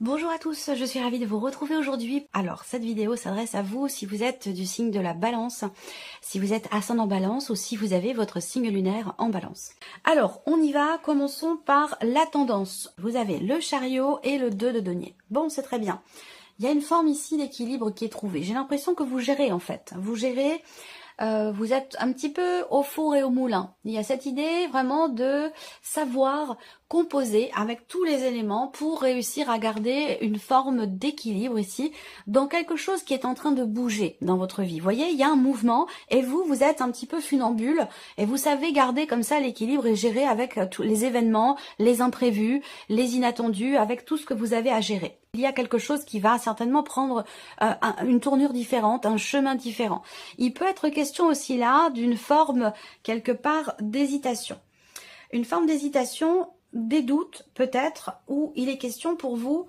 Bonjour à tous, je suis ravie de vous retrouver aujourd'hui. Alors, cette vidéo s'adresse à vous si vous êtes du signe de la balance, si vous êtes ascendant balance ou si vous avez votre signe lunaire en balance. Alors, on y va, commençons par la tendance. Vous avez le chariot et le 2 de denier. Bon, c'est très bien. Il y a une forme ici d'équilibre qui est trouvée. J'ai l'impression que vous gérez en fait. Vous gérez... vous êtes un petit peu au four et au moulin. Il y a cette idée vraiment de savoir composer avec tous les éléments pour réussir à garder une forme d'équilibre ici dans quelque chose qui est en train de bouger dans votre vie. Vous voyez, il y a un mouvement et vous êtes un petit peu funambule et vous savez garder comme ça l'équilibre et gérer avec tous les événements, les imprévus, les inattendus, avec tout ce que vous avez à gérer. Il y a quelque chose qui va certainement prendre une tournure différente, un chemin différent. Il peut être question aussi là d'une forme quelque part d'hésitation. Une forme d'hésitation, des doutes peut-être, où il est question pour vous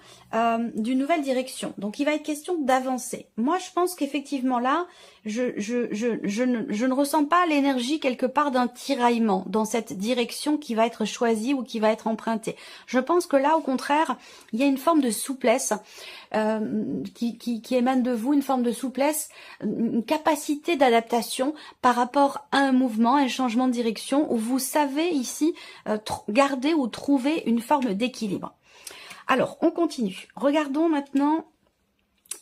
d'une nouvelle direction. Donc il va être question d'avancer. Moi je pense qu'effectivement là, je ne ressens pas l'énergie quelque part d'un tiraillement dans cette direction qui va être choisie ou qui va être empruntée. Je pense que là au contraire, il y a une forme de souplesse qui émane de vous, une forme de souplesse, une capacité d'adaptation par rapport à un mouvement, un changement de direction où vous savez ici garder ou trouver une forme d'équilibre. Alors, on continue. Regardons maintenant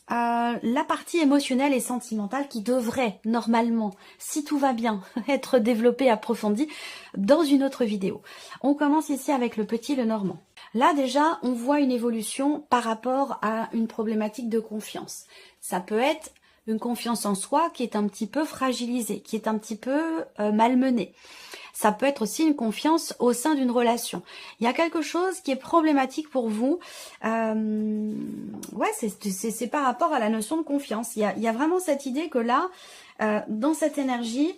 la partie émotionnelle et sentimentale qui devrait normalement, si tout va bien, être développée, approfondie dans une autre vidéo. On commence ici avec le petit Lenormand. Là déjà, on voit une évolution par rapport à une problématique de confiance. Ça peut être une confiance en soi qui est un petit peu fragilisée, qui est un petit peu malmenée. Ça peut être aussi une confiance au sein d'une relation. Il y a quelque chose qui est problématique pour vous. Ouais, c'est par rapport à la notion de confiance. Il y a vraiment cette idée que là, dans cette énergie,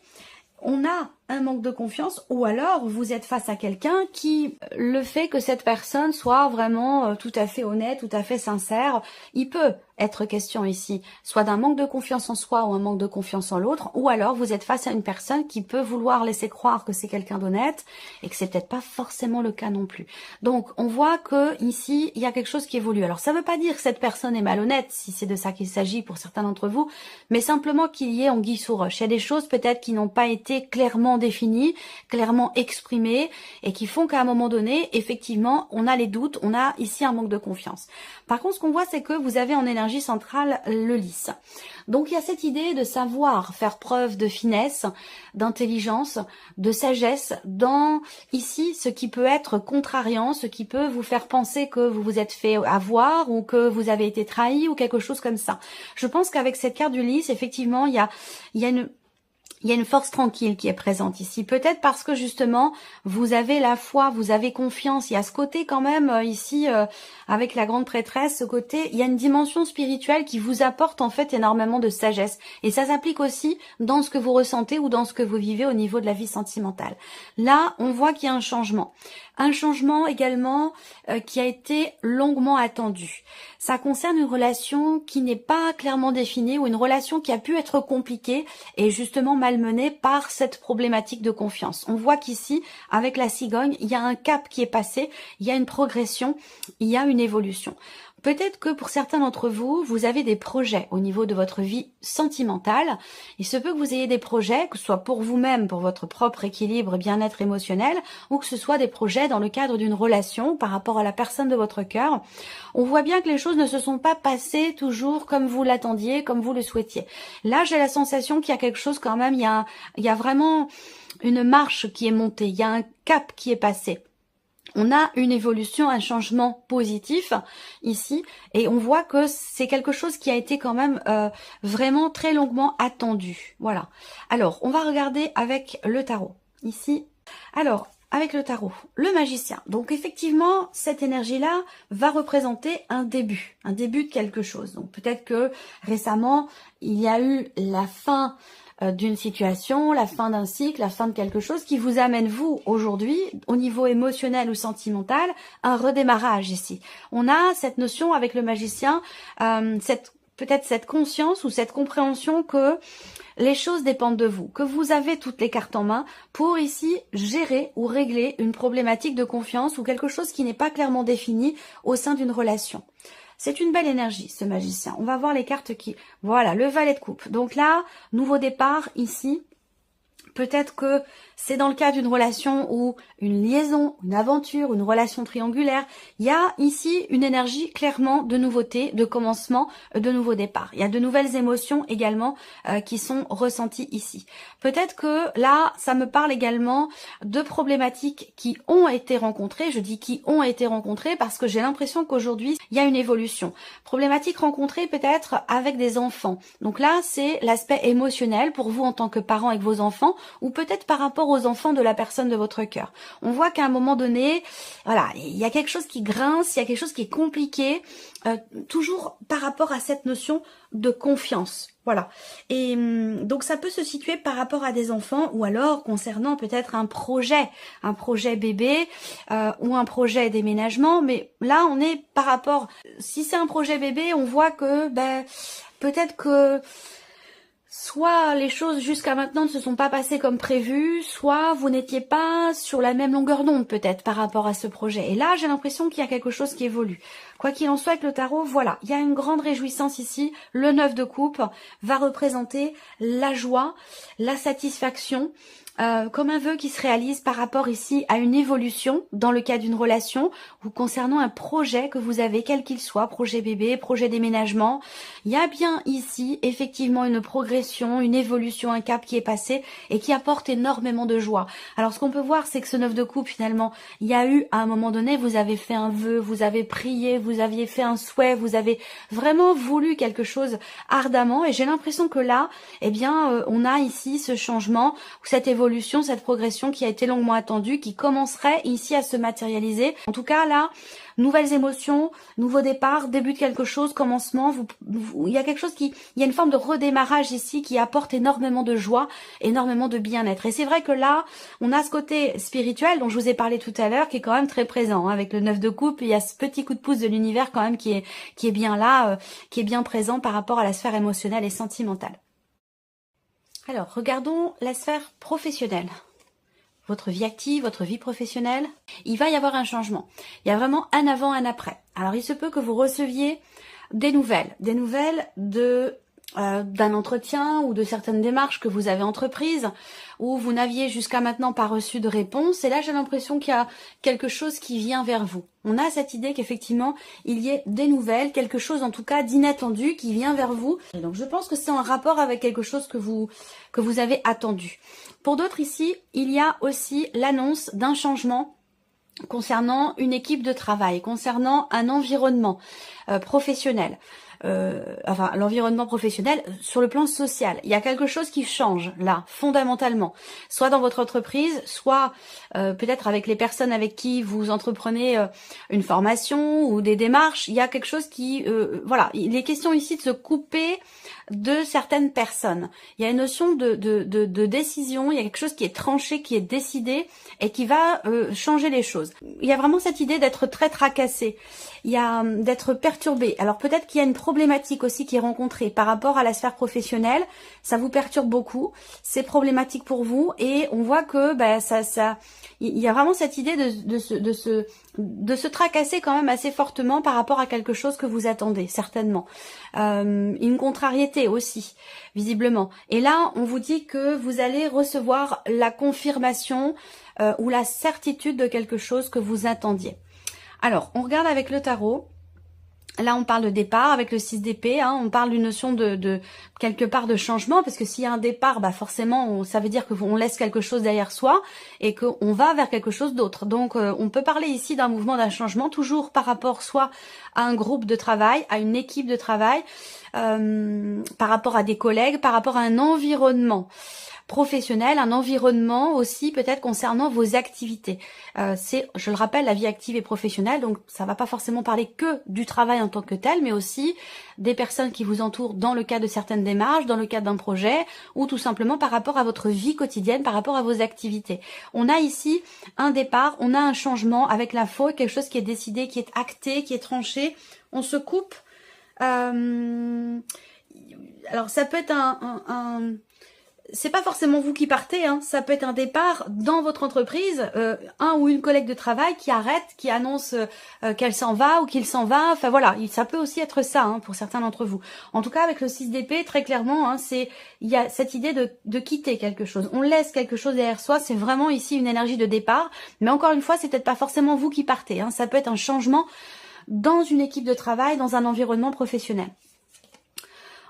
on a un manque de confiance ou alors vous êtes face à quelqu'un qui, le fait que cette personne soit vraiment tout à fait honnête, tout à fait sincère, il peut être question ici soit d'un manque de confiance en soi ou un manque de confiance en l'autre, ou alors vous êtes face à une personne qui peut vouloir laisser croire que c'est quelqu'un d'honnête et que c'est peut-être pas forcément le cas non plus. Donc on voit que ici il y a quelque chose qui évolue. Alors ça veut pas dire que cette personne est malhonnête, si c'est de ça qu'il s'agit pour certains d'entre vous, mais simplement qu'il y ait anguille sous roche. Il y a des choses peut-être qui n'ont pas été clairement définies, clairement exprimées et qui font qu'à un moment donné, effectivement, on a les doutes, on a ici un manque de confiance. Par contre, ce qu'on voit, c'est que vous avez en énergie centrale le lys. Donc, il y a cette idée de savoir faire preuve de finesse, d'intelligence, de sagesse dans ici ce qui peut être contrariant, ce qui peut vous faire penser que vous vous êtes fait avoir ou que vous avez été trahi ou quelque chose comme ça. Je pense qu'avec cette carte du lys, effectivement, il y a une force tranquille qui est présente ici. Peut-être parce que justement, vous avez la foi, vous avez confiance. Il y a ce côté quand même ici, avec la grande prêtresse, ce côté, il y a une dimension spirituelle qui vous apporte en fait énormément de sagesse. Et ça s'applique aussi dans ce que vous ressentez ou dans ce que vous vivez au niveau de la vie sentimentale. Là, on voit qu'il y a un changement. Un changement également qui a été longuement attendu. Ça concerne une relation qui n'est pas clairement définie ou une relation qui a pu être compliquée et justement malmenée par cette problématique de confiance. On voit qu'ici, avec la cigogne, il y a un cap qui est passé, il y a une progression, il y a une évolution. Peut-être que pour certains d'entre vous, vous avez des projets au niveau de votre vie sentimentale. Il se peut que vous ayez des projets, que ce soit pour vous-même, pour votre propre équilibre et bien-être émotionnel, ou que ce soit des projets dans le cadre d'une relation par rapport à la personne de votre cœur. On voit bien que les choses ne se sont pas passées toujours comme vous l'attendiez, comme vous le souhaitiez. Là, j'ai la sensation qu'il y a quelque chose quand même, il y a vraiment une marche qui est montée, il y a un cap qui est passé. On a une évolution, un changement positif ici et on voit que c'est quelque chose qui a été quand même vraiment très longuement attendu. Voilà. Alors, on va regarder avec le tarot ici. Alors, avec le tarot, le magicien. Donc effectivement, cette énergie-là va représenter un début de quelque chose. Donc peut-être que récemment, il y a eu la fin d'une situation, la fin d'un cycle, la fin de quelque chose qui vous amène, vous, aujourd'hui, au niveau émotionnel ou sentimental, un redémarrage ici. On a cette notion avec le magicien, peut-être cette conscience ou cette compréhension que les choses dépendent de vous, que vous avez toutes les cartes en main pour ici gérer ou régler une problématique de confiance ou quelque chose qui n'est pas clairement défini au sein d'une relation. C'est une belle énergie, ce magicien. On va voir les cartes qui... Voilà, le valet de coupe. Donc là, nouveau départ ici. Peut-être que c'est dans le cas d'une relation ou une liaison, une aventure, une relation triangulaire. Il y a ici une énergie clairement de nouveauté, de commencement, de nouveau départ. Il y a de nouvelles émotions également qui sont ressenties ici. Peut-être que là, ça me parle également de problématiques qui ont été rencontrées. Je dis qui ont été rencontrées parce que j'ai l'impression qu'aujourd'hui, il y a une évolution. Problématiques rencontrées peut-être avec des enfants. Donc là, c'est l'aspect émotionnel pour vous en tant que parent avec vos enfants, ou peut-être par rapport aux enfants de la personne de votre cœur. On voit qu'à un moment donné, voilà, il y a quelque chose qui grince, il y a quelque chose qui est compliqué, toujours par rapport à cette notion de confiance. Voilà. Et donc ça peut se situer par rapport à des enfants, ou alors concernant peut-être un projet bébé ou un projet déménagement. Mais là, on est par rapport, si c'est un projet bébé, on voit que peut-être que soit les choses jusqu'à maintenant ne se sont pas passées comme prévu, soit vous n'étiez pas sur la même longueur d'onde peut-être par rapport à ce projet. Et là, j'ai l'impression qu'il y a quelque chose qui évolue. Quoi qu'il en soit avec le tarot, voilà, il y a une grande réjouissance ici. Le 9 de coupe va représenter la joie, la satisfaction, comme un vœu qui se réalise par rapport ici à une évolution dans le cas d'une relation ou concernant un projet que vous avez, quel qu'il soit, projet bébé, projet déménagement. Il y a bien ici effectivement une progression, une évolution, un cap qui est passé et qui apporte énormément de joie. Alors ce qu'on peut voir, c'est que ce 9 de coupe finalement, il y a eu à un moment donné, vous avez fait un vœu, vous avez prié, vous aviez fait un souhait, vous avez vraiment voulu quelque chose ardemment, et j'ai l'impression que là, eh bien, on a ici ce changement, cette évolution, cette progression qui a été longuement attendue, qui commencerait ici à se matérialiser. En tout cas là, nouvelles émotions, nouveau départ, début de quelque chose, commencement, il y a quelque chose il y a une forme de redémarrage ici qui apporte énormément de joie, énormément de bien-être. Et c'est vrai que là, on a ce côté spirituel dont je vous ai parlé tout à l'heure qui est quand même très présent, hein, avec le 9 de coupe. Il y a ce petit coup de pouce de l'univers quand même qui est bien là, qui est bien présent par rapport à la sphère émotionnelle et sentimentale. Alors, regardons la sphère professionnelle. Votre vie active, votre vie professionnelle, il va y avoir un changement. Il y a vraiment un avant, un après. Alors, il se peut que vous receviez des nouvelles d'un entretien ou de certaines démarches que vous avez entreprises où vous n'aviez jusqu'à maintenant pas reçu de réponse. Et là, j'ai l'impression qu'il y a quelque chose qui vient vers vous. On a cette idée qu'effectivement, il y ait des nouvelles, quelque chose en tout cas d'inattendu qui vient vers vous. Et donc, je pense que c'est en rapport avec quelque chose que vous avez attendu. Pour d'autres ici, il y a aussi l'annonce d'un changement concernant une équipe de travail, concernant un environnement professionnel. Enfin, l'environnement professionnel sur le plan social. Il y a quelque chose qui change là, fondamentalement. Soit dans votre entreprise, soit peut-être avec les personnes avec qui vous entreprenez une formation ou des démarches. Il y a quelque chose qui... voilà, il est question ici de se couper de certaines personnes. Il y a une notion de décision, il y a quelque chose qui est tranché, qui est décidé et qui va changer les choses. Il y a vraiment cette idée d'être très tracassé, il y a d'être perturbé. Alors peut-être qu'il y a une problématique aussi qui est rencontrée par rapport à la sphère professionnelle, ça vous perturbe beaucoup, c'est problématique pour vous et on voit que il y a vraiment cette idée de se tracasser quand même assez fortement par rapport à quelque chose que vous attendez, certainement. Une contrariété aussi, visiblement. Et là, on vous dit que vous allez recevoir la confirmation ou la certitude de quelque chose que vous attendiez. Alors, on regarde avec le tarot. Là, on parle de départ avec le 6 d'épée, hein, on parle d'une notion de quelque part de changement, parce que s'il y a un départ, forcément, ça veut dire qu'on laisse quelque chose derrière soi et qu'on va vers quelque chose d'autre. Donc, on peut parler ici d'un mouvement, d'un changement, toujours par rapport soit à un groupe de travail, à une équipe de travail, par rapport à des collègues, par rapport à un environnement professionnel, un environnement aussi peut-être concernant vos activités. C'est, je le rappelle, la vie active et professionnelle, donc ça va pas forcément parler que du travail en tant que tel, mais aussi des personnes qui vous entourent dans le cadre de certaines démarches, dans le cadre d'un projet, ou tout simplement par rapport à votre vie quotidienne, par rapport à vos activités. On a ici un départ, on a un changement avec l'info, quelque chose qui est décidé, qui est acté, qui est tranché. On se coupe. Alors ça peut être c'est pas forcément vous qui partez, hein. Ça peut être un départ dans votre entreprise, un ou une collègue de travail qui arrête, qui annonce qu'elle s'en va ou qu'il s'en va. Enfin voilà, ça peut aussi être ça, hein, pour certains d'entre vous. En tout cas, avec le 6 d'épée, très clairement, hein, il y a cette idée de quitter quelque chose. On laisse quelque chose derrière soi. C'est vraiment ici une énergie de départ. Mais encore une fois, c'est peut-être pas forcément vous qui partez, hein. Ça peut être un changement dans une équipe de travail, dans un environnement professionnel.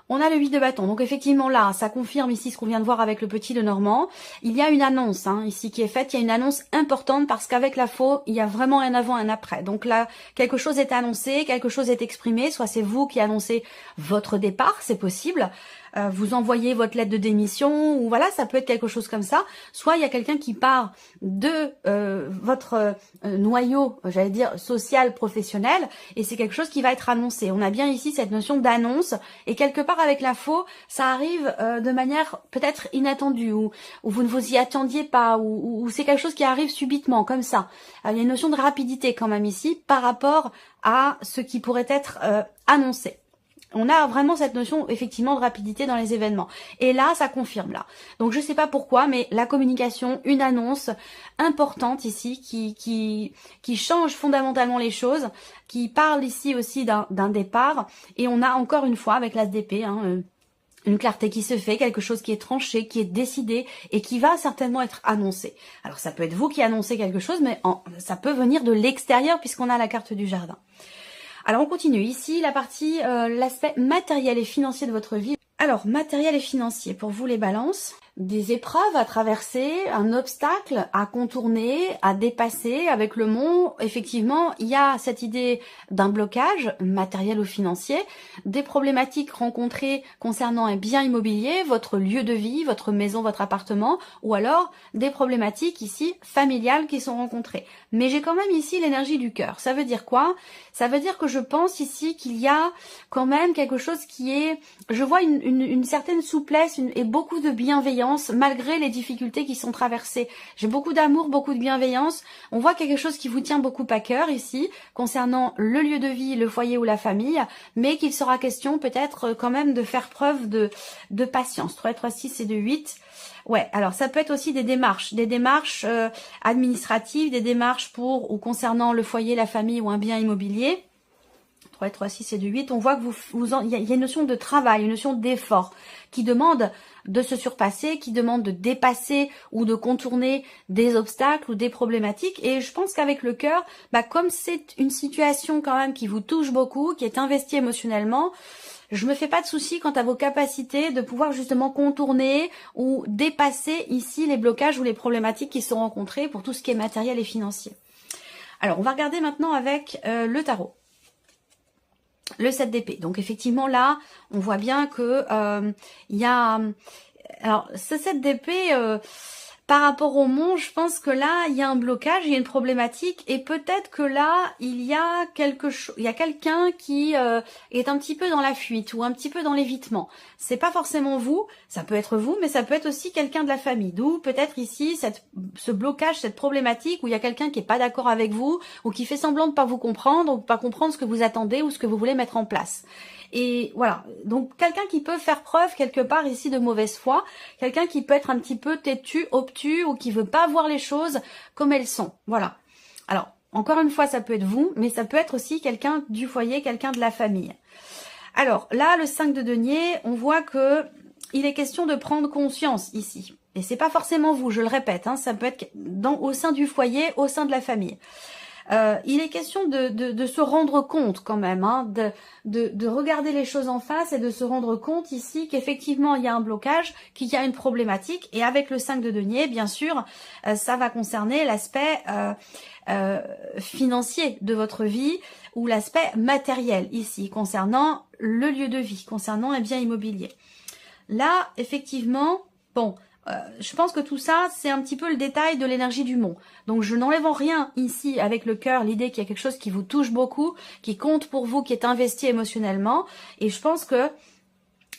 On a le 8 de bâton, donc effectivement là, ça confirme ici ce qu'on vient de voir avec le petit de Normand. Il y a une annonce ici qui est faite, il y a une annonce importante parce qu'avec la faux, il y a vraiment un avant, un après. Donc là, quelque chose est annoncé, quelque chose est exprimé, soit c'est vous qui annoncez votre départ, c'est possible. Vous envoyez votre lettre de démission, ou voilà, ça peut être quelque chose comme ça. Soit il y a quelqu'un qui part de votre noyau, j'allais dire, social, professionnel, et c'est quelque chose qui va être annoncé. On a bien ici cette notion d'annonce, et quelque part avec la faux, ça arrive de manière peut-être inattendue, ou vous ne vous y attendiez pas, ou c'est quelque chose qui arrive subitement, comme ça. Il y a une notion de rapidité quand même ici, par rapport à ce qui pourrait être annoncé. On a vraiment cette notion effectivement de rapidité dans les événements. Et là, ça confirme là. Donc je sais pas pourquoi, mais la communication, une annonce importante ici qui change fondamentalement les choses, qui parle ici aussi d'un départ. Et on a encore une fois avec l'As d'épée, une clarté qui se fait, quelque chose qui est tranché, qui est décidé et qui va certainement être annoncé. Alors ça peut être vous qui annoncez quelque chose, mais ça peut venir de l'extérieur puisqu'on a la carte du jardin. Alors on continue, ici la partie, l'aspect matériel et financier de votre vie. Alors, matériel et financier, pour vous les balances, des épreuves à traverser, un obstacle à contourner, à dépasser avec le mont. Effectivement, il y a cette idée d'un blocage matériel ou financier, des problématiques rencontrées concernant un bien immobilier, votre lieu de vie, votre maison, votre appartement, ou alors des problématiques ici familiales qui sont rencontrées. Mais j'ai quand même ici l'énergie du cœur. Ça veut dire quoi? Ça veut dire que je pense ici qu'il y a quand même quelque chose qui est... Je vois une certaine souplesse et beaucoup de bienveillance malgré les difficultés qui sont traversées. J'ai beaucoup d'amour, beaucoup de bienveillance. On voit quelque chose qui vous tient beaucoup à cœur ici, concernant le lieu de vie, le foyer ou la famille, mais qu'il sera question peut-être quand même de faire preuve de patience. 3, 3, 6 et 2, 8. Ouais, alors ça peut être aussi des démarches administratives, des démarches pour ou concernant le foyer, la famille ou un bien immobilier. 3, 3, 6 et 2, 8, on voit que il y a une notion de travail, une notion d'effort qui demande de se surpasser, qui demande de dépasser ou de contourner des obstacles ou des problématiques. Et je pense qu'avec le cœur, comme c'est une situation quand même qui vous touche beaucoup, qui est investie émotionnellement, je me fais pas de soucis quant à vos capacités de pouvoir justement contourner ou dépasser ici les blocages ou les problématiques qui sont rencontrées pour tout ce qui est matériel et financier. Alors, on va regarder maintenant avec le tarot. Le 7 d'épée. Donc effectivement là, on voit bien que il y a... Alors ce 7 d'épée, par rapport au mont, je pense que là, il y a un blocage, il y a une problématique et peut-être que là, il y a quelqu'un qui est un petit peu dans la fuite ou un petit peu dans l'évitement. C'est pas forcément vous, ça peut être vous, mais ça peut être aussi quelqu'un de la famille. D'où peut-être ici ce blocage, cette problématique où il y a quelqu'un qui est pas d'accord avec vous ou qui fait semblant de pas vous comprendre ou pas comprendre ce que vous attendez ou ce que vous voulez mettre en place. Et voilà, donc quelqu'un qui peut faire preuve quelque part ici de mauvaise foi, quelqu'un qui peut être un petit peu têtu, obtus ou qui veut pas voir les choses comme elles sont. Voilà. Alors, encore une fois, ça peut être vous, mais ça peut être aussi quelqu'un du foyer, quelqu'un de la famille. Alors là, le 5 de denier, on voit que il est question de prendre conscience ici. Et c'est pas forcément vous, je le répète, ça peut être au sein du foyer, au sein de la famille. Il est question de se rendre compte quand même, de regarder les choses en face et de se rendre compte ici qu'effectivement il y a un blocage, qu'il y a une problématique. Et avec le 5 de denier, bien sûr, ça va concerner l'aspect financier de votre vie ou l'aspect matériel ici, concernant le lieu de vie, concernant un bien immobilier. Là, effectivement, bon... je pense que tout ça, c'est un petit peu le détail de l'énergie du mont. Donc, je n'enlève en rien ici avec le cœur l'idée qu'il y a quelque chose qui vous touche beaucoup, qui compte pour vous, qui est investi émotionnellement. Et je pense que,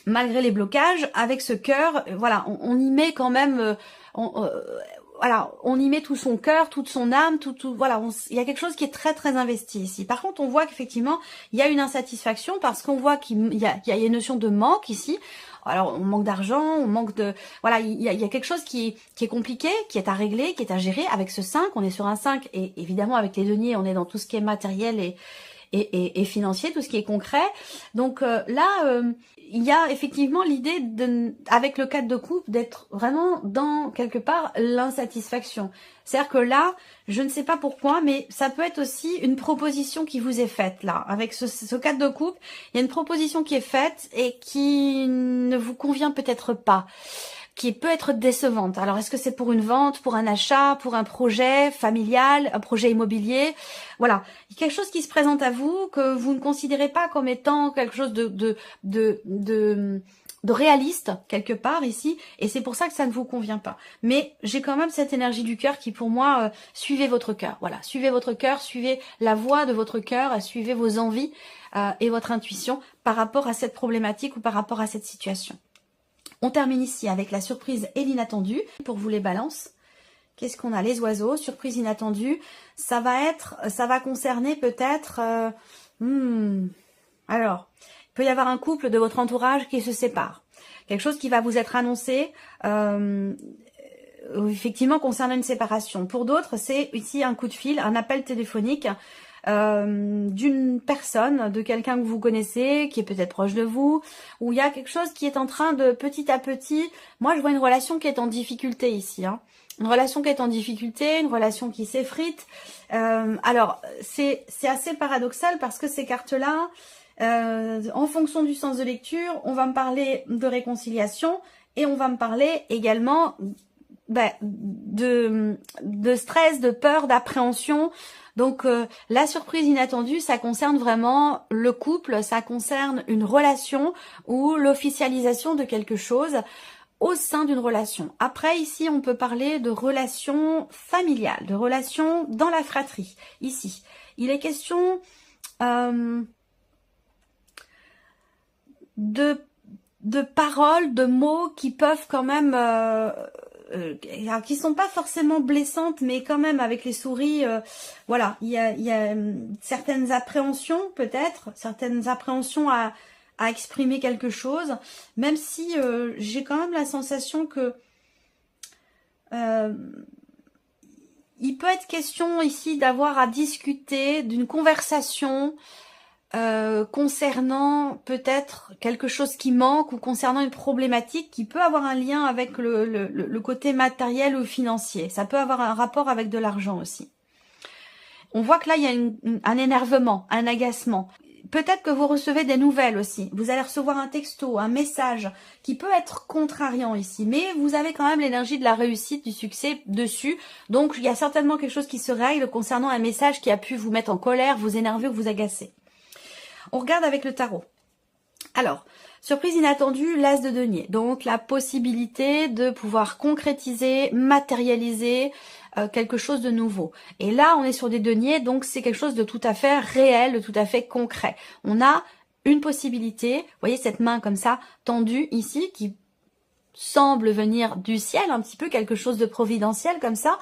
malgré les blocages, avec ce cœur, voilà, on y met quand même... voilà, on y met tout son cœur, toute son âme, voilà, il y a quelque chose qui est très très investi ici. Par contre, on voit qu'effectivement, il y a une insatisfaction parce qu'on voit qu'il y a une notion de manque ici. Alors, on manque d'argent, on manque de... Voilà, il y a quelque chose qui est compliqué, qui est à régler, qui est à gérer. Avec ce 5, on est sur un 5, et évidemment, avec les deniers, on est dans tout ce qui est matériel et financier, tout ce qui est concret. Donc là, il y a effectivement l'idée, avec le 4 de coupe, d'être vraiment dans, quelque part, l'insatisfaction. C'est-à-dire que là, je ne sais pas pourquoi, mais ça peut être aussi une proposition qui vous est faite, là. Avec ce 4 de coupe, il y a une proposition qui est faite et qui ne vous convient peut-être pas, qui peut être décevante. Alors, est-ce que c'est pour une vente, pour un achat, pour un projet familial, un projet immobilier? Voilà, il y a quelque chose qui se présente à vous que vous ne considérez pas comme étant quelque chose de réaliste, quelque part, ici, et c'est pour ça que ça ne vous convient pas. Mais j'ai quand même cette énergie du cœur qui, pour moi, suivez votre cœur. Voilà, suivez votre cœur, suivez la voix de votre cœur, suivez vos envies et votre intuition par rapport à cette problématique ou par rapport à cette situation. On termine ici avec la surprise et l'inattendu. Pour vous les balances, qu'est-ce qu'on a? Les oiseaux, surprise inattendue. Ça va concerner peut-être... Alors, il peut y avoir un couple de votre entourage qui se sépare. Quelque chose qui va vous être annoncé, effectivement, concernant une séparation. Pour d'autres, c'est ici un coup de fil, un appel téléphonique d'une personne, de quelqu'un que vous connaissez, qui est peut-être proche de vous, où il y a quelque chose qui est en train de petit à petit, moi je vois une relation qui est en difficulté ici, hein. Une relation qui est en difficulté, une relation qui s'effrite. Alors c'est assez paradoxal parce que ces cartes-là, en fonction du sens de lecture, on va me parler de réconciliation et on va me parler également de stress, de peur, d'appréhension. Donc la surprise inattendue, ça concerne vraiment le couple, ça concerne une relation ou l'officialisation de quelque chose au sein d'une relation. Après, ici, on peut parler de relations familiales, de relations dans la fratrie. Ici, il est question de paroles, de mots qui peuvent quand même... qui sont pas forcément blessantes, mais quand même avec les souris, voilà, il y a certaines appréhensions peut-être, certaines appréhensions à exprimer quelque chose, même si j'ai quand même la sensation que il peut être question ici d'avoir à discuter d'une conversation concernant peut-être quelque chose qui manque ou concernant une problématique qui peut avoir un lien avec le côté matériel ou financier. Ça peut avoir un rapport avec de l'argent aussi. On voit que là, il y a un énervement, un agacement. Peut-être que vous recevez des nouvelles aussi. Vous allez recevoir un texto, un message qui peut être contrariant ici. Mais vous avez quand même l'énergie de la réussite, du succès dessus. Donc, il y a certainement quelque chose qui se règle concernant un message qui a pu vous mettre en colère, vous énerver ou vous agacer. On regarde avec le tarot. Alors, surprise inattendue, l'as de denier. Donc, la possibilité de pouvoir concrétiser, matérialiser quelque chose de nouveau. Et là, on est sur des deniers, donc c'est quelque chose de tout à fait réel, de tout à fait concret. On a une possibilité, vous voyez cette main comme ça, tendue ici, qui semble venir du ciel, un petit peu quelque chose de providentiel comme ça,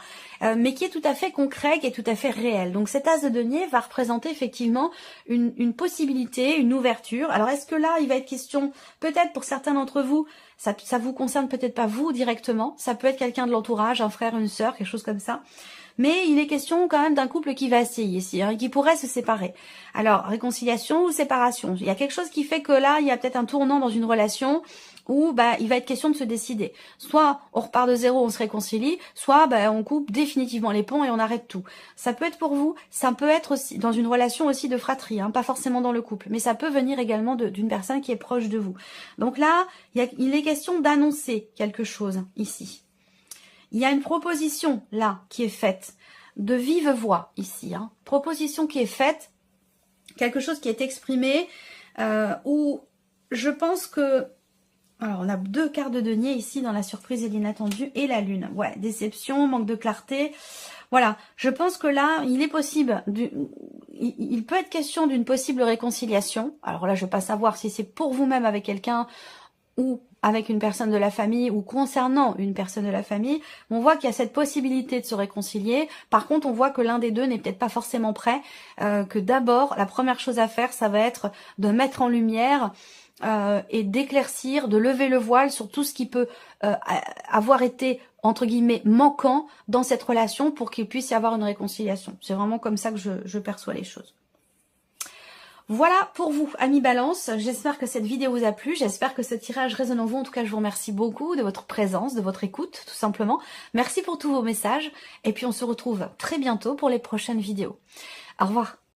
mais qui est tout à fait concret, qui est tout à fait réel. Donc cet as de denier va représenter effectivement une possibilité, une ouverture. Alors est-ce que là, il va être question, peut-être pour certains d'entre vous, ça vous concerne peut-être pas vous directement, ça peut être quelqu'un de l'entourage, un frère, une sœur, quelque chose comme ça. Mais il est question quand même d'un couple qui vacille ici, hein, qui pourrait se séparer. Alors, réconciliation ou séparation. Il y a quelque chose qui fait que là, il y a peut-être un tournant dans une relation où il va être question de se décider. Soit on repart de zéro, on se réconcilie, soit on coupe définitivement les ponts et on arrête tout. Ça peut être pour vous, ça peut être aussi dans une relation aussi de fratrie, hein, pas forcément dans le couple, mais ça peut venir également d'une personne qui est proche de vous. Donc là, il est question d'annoncer quelque chose ici. Il y a une proposition là qui est faite, de vive voix ici, hein. Proposition qui est faite, quelque chose qui est exprimé, où je pense que... Alors on a deux cartes de denier ici dans la surprise et l'inattendu et la lune. Ouais, déception, manque de clarté. Voilà, je pense que là, il est possible, il peut être question d'une possible réconciliation. Alors là, je ne vais pas savoir si c'est pour vous-même avec quelqu'un ou avec une personne de la famille ou concernant une personne de la famille, on voit qu'il y a cette possibilité de se réconcilier. Par contre, on voit que l'un des deux n'est peut-être pas forcément prêt, que d'abord, la première chose à faire, ça va être de mettre en lumière et d'éclaircir, de lever le voile sur tout ce qui peut avoir été, entre guillemets, manquant dans cette relation pour qu'il puisse y avoir une réconciliation. C'est vraiment comme ça que je perçois les choses. Voilà pour vous, amis Balance. J'espère que cette vidéo vous a plu. J'espère que ce tirage résonne en vous. En tout cas, je vous remercie beaucoup de votre présence, de votre écoute, tout simplement. Merci pour tous vos messages. Et puis, on se retrouve très bientôt pour les prochaines vidéos. Au revoir.